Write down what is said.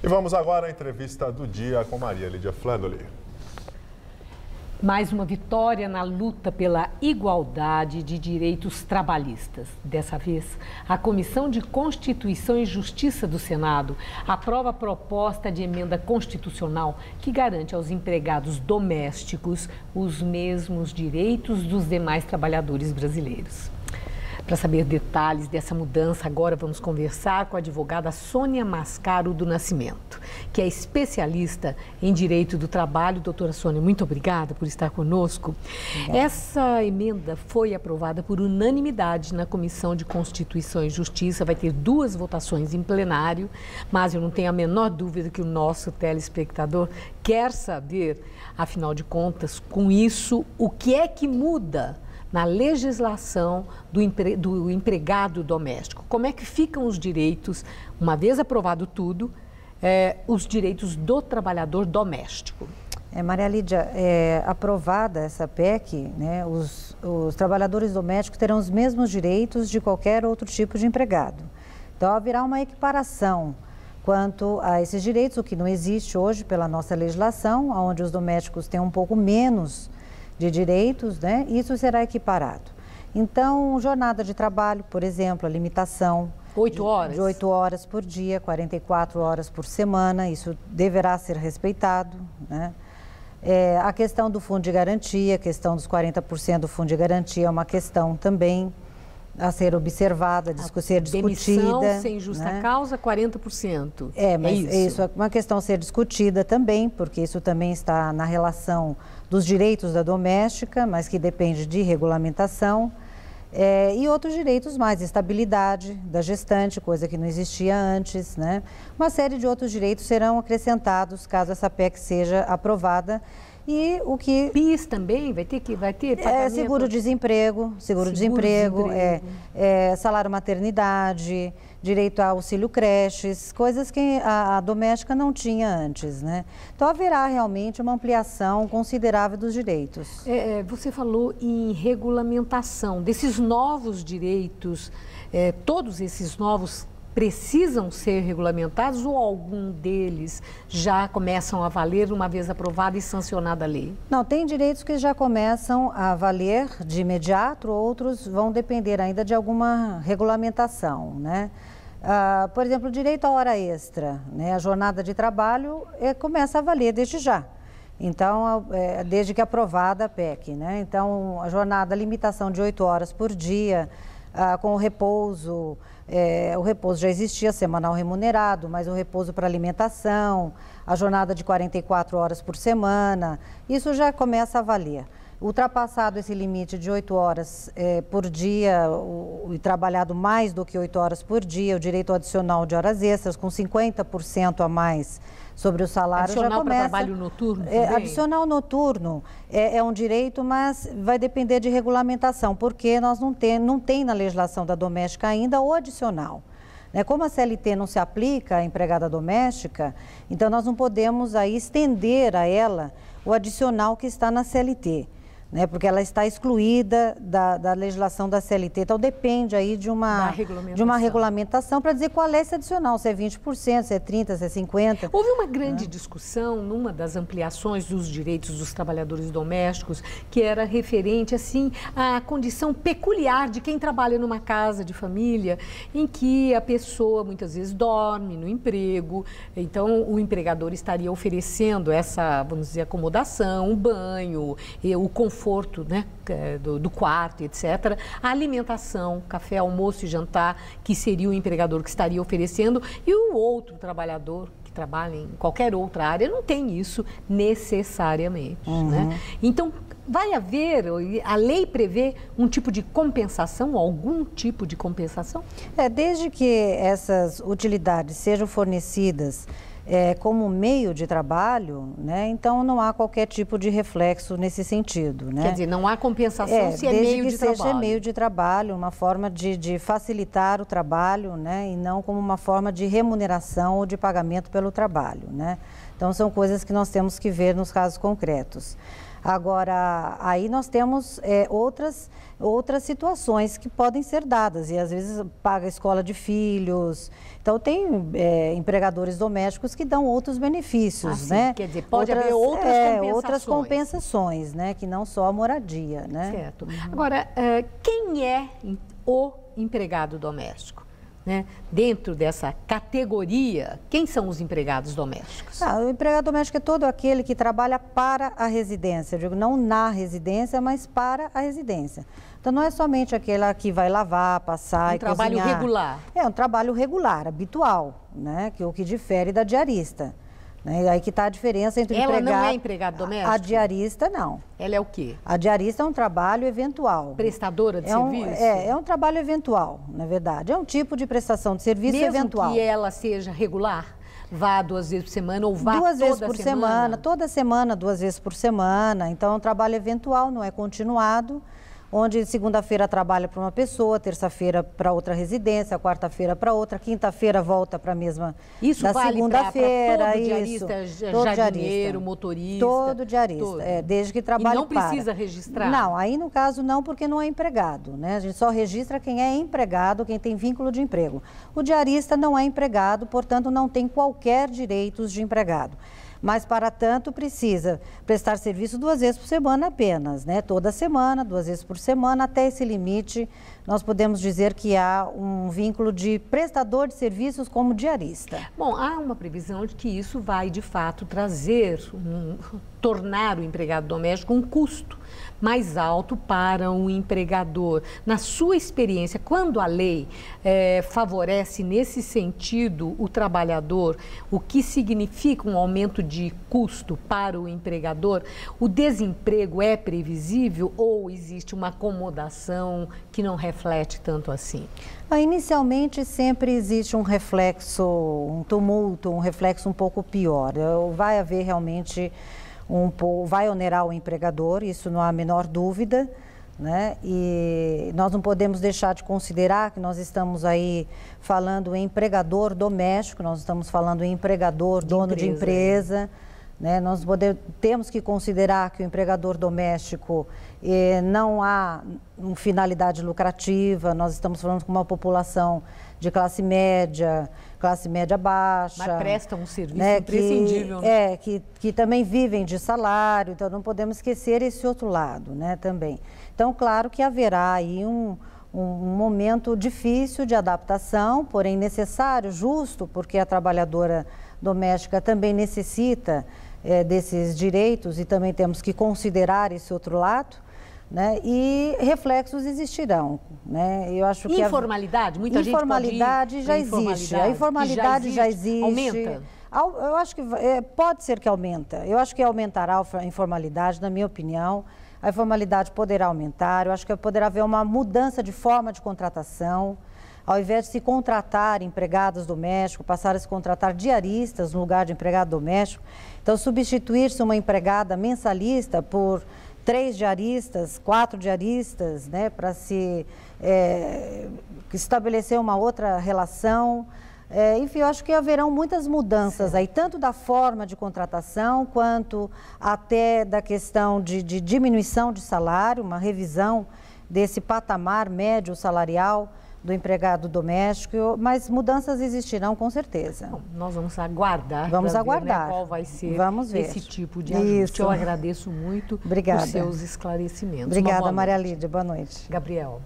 E vamos agora à entrevista do dia com Maria Lídia Flandoli. Mais uma vitória na luta pela igualdade de direitos trabalhistas. Dessa vez, a Comissão de Constituição e Justiça do Senado aprova a proposta de emenda constitucional que garante aos empregados domésticos os mesmos direitos dos demais trabalhadores brasileiros. Para saber detalhes dessa mudança, agora vamos conversar com a advogada Sônia Mascaro do Nascimento, que é especialista em direito do trabalho. Doutora Sônia, muito obrigada por estar conosco. Obrigada. Essa emenda foi aprovada por unanimidade na Comissão de Constituição e Justiça, vai ter 2 votações em plenário, mas eu não tenho a menor dúvida que o nosso telespectador quer saber, afinal de contas, com isso, o que é que muda na legislação do empregado doméstico. Como é que ficam os direitos, uma vez aprovado tudo, os direitos do trabalhador doméstico? Maria Lídia, aprovada essa PEC, né, os trabalhadores domésticos terão os mesmos direitos de qualquer outro tipo de empregado. Então, haverá uma equiparação quanto a esses direitos, o que não existe hoje pela nossa legislação, onde os domésticos têm um pouco menos de direitos, né? Isso será equiparado. Então, jornada de trabalho, por exemplo, a limitação 8 horas? De 8 horas por dia, 44 horas por semana, isso deverá ser respeitado, né? A questão do fundo de garantia, a questão dos 40% do fundo de garantia é uma questão também a ser observada, ser discutida. Demissão sem justa causa, 40%. Mas isso é uma questão a ser discutida também, porque isso também está na relação dos direitos da doméstica, mas que depende de regulamentação. E outros direitos mais, estabilidade da gestante, coisa que não existia antes, né? Uma série de outros direitos serão acrescentados caso essa PEC seja aprovada. E o que... PIS também vai ter pagamento? Seguro-desemprego, salário maternidade, direito a auxílio creches, coisas que a doméstica não tinha antes, né? Então, haverá realmente uma ampliação considerável dos direitos. Você falou em regulamentação desses novos direitos, todos esses novos precisam ser regulamentados ou algum deles já começam a valer uma vez aprovada e sancionada a lei? Não, tem direitos que já começam a valer de imediato, outros vão depender ainda de alguma regulamentação, né? Por exemplo, o direito à hora extra, né? A jornada de trabalho começa a valer desde já. Então, desde que aprovada a PEC, né? Então, a jornada, a limitação de 8 horas por dia, com o repouso já existia, semanal remunerado, mas o repouso para alimentação, a jornada de 44 horas por semana, isso já começa a valer. Ultrapassado esse limite de 8 horas por dia e trabalhado mais do que 8 horas por dia, o direito adicional de horas extras com 50% a mais sobre o salário já começa. Adicional para trabalho noturno também? Adicional noturno é um direito, mas vai depender de regulamentação, porque nós não tem na legislação da doméstica ainda o adicional. Como a CLT não se aplica à empregada doméstica, então nós não podemos aí estender a ela o adicional que está na CLT. Porque ela está excluída da legislação da CLT, então depende aí de uma regulamentação para dizer qual é esse adicional, se é 20%, se é 30%, se é 50%. Houve uma grande discussão numa das ampliações dos direitos dos trabalhadores domésticos, que era referente assim à condição peculiar de quem trabalha numa casa de família, em que a pessoa muitas vezes dorme no emprego, então o empregador estaria oferecendo essa, vamos dizer, acomodação, um banho, o conforto, né, do quarto, etc. A alimentação, café, almoço e jantar, que seria o empregador que estaria oferecendo, e o outro trabalhador que trabalha em qualquer outra área não tem isso necessariamente, né? Então, vai haver, a lei prevê um tipo de compensação, algum tipo de compensação? Desde que essas utilidades sejam fornecidas como meio de trabalho, né? Então não há qualquer tipo de reflexo nesse sentido, né? Quer dizer, não há compensação se é meio de trabalho. Desde que seja meio de trabalho, uma forma de facilitar o trabalho, né? E não como uma forma de remuneração ou de pagamento pelo trabalho, né? Então são coisas que nós temos que ver nos casos concretos. Agora, aí nós temos outras situações que podem ser dadas, e às vezes paga a escola de filhos. Então, tem empregadores domésticos que dão outros benefícios, né? Quer dizer, pode haver outras compensações, né? Que não só a moradia, né? Certo. Agora, quem é o empregado doméstico? Né? Dentro dessa categoria, quem são os empregados domésticos? O empregado doméstico é todo aquele que trabalha para a residência, eu digo, não na residência, mas para a residência. Então, não é somente aquele que vai lavar, passar e cozinhar. Um trabalho regular. É um trabalho regular, habitual, né? O que difere da diarista. Né? Aí que está a diferença entre o empregado... Ela não é empregado doméstico? A diarista, não. Ela é o quê? A diarista é um trabalho eventual. Prestadora de serviço? É um trabalho eventual, na verdade. É um tipo de prestação de serviço eventual. Mesmo que ela seja regular? Vá 2 vezes por semana ou vá toda semana? 2 vezes por semana, toda semana, 2 vezes por semana. Então, é um trabalho eventual, não é continuado. Onde segunda-feira trabalha para uma pessoa, terça-feira para outra residência, quarta-feira para outra, quinta-feira volta para a mesma isso da vale segunda-feira. Todo diarista, jardineiro, motorista? Todo diarista, todo. Desde que trabalhe. E não precisa registrar? Não, aí no caso não, porque não é empregado, né? A gente só registra quem é empregado, quem tem vínculo de emprego. O diarista não é empregado, portanto não tem qualquer direitos de empregado. Mas, para tanto, precisa prestar serviço 2 vezes por semana apenas, né? Toda semana, 2 vezes por semana, até esse limite, nós podemos dizer que há um vínculo de prestador de serviços como diarista. Bom, há uma previsão de que isso vai, de fato, trazer, tornar o empregado doméstico um custo mais alto para o empregador. Na sua experiência, quando a lei favorece nesse sentido o trabalhador, o que significa um aumento de custo para o empregador, o desemprego é previsível ou existe uma acomodação que não reflete tanto assim? Inicialmente sempre existe um reflexo, um tumulto, um reflexo um pouco pior. Vai haver realmente vai onerar o empregador, isso não há a menor dúvida, né? E nós não podemos deixar de considerar que nós estamos aí falando em empregador doméstico, nós estamos falando em empregador, dono de empresa, né? Nós temos que considerar que o empregador doméstico não há finalidade lucrativa, nós estamos falando com uma população de classe média baixa. Mas prestam um serviço imprescindível. Que também vivem de salário, então não podemos esquecer esse outro lado, né, também. Então, claro que haverá aí um momento difícil de adaptação, porém necessário, justo, porque a trabalhadora doméstica também necessita desses direitos e também temos que considerar esse outro lado. Né? E reflexos existirão, né? Eu acho que informalidade, muita gente pode ir já existe. A informalidade já existe. Aumenta? Eu acho que pode ser que aumenta. Eu acho que aumentará a informalidade, na minha opinião. A informalidade poderá aumentar. Eu acho que poderá haver uma mudança de forma de contratação. Ao invés de se contratar empregados domésticos, passar a se contratar diaristas no lugar de empregado doméstico. Então, substituir-se uma empregada mensalista por 3 diaristas, 4 diaristas, né, para se estabelecer uma outra relação. Enfim, eu acho que haverão muitas mudanças aí, tanto da forma de contratação, quanto até da questão de diminuição de salário, uma revisão desse patamar médio salarial do empregado doméstico, mas mudanças existirão com certeza. Bom, nós vamos aguardar. Vamos Ver, aguardar. né, qual vai ser esse tipo de ajuste. Isso. Eu agradeço muito os seus esclarecimentos. Obrigada, Maria Lídia. Boa noite. Gabriel.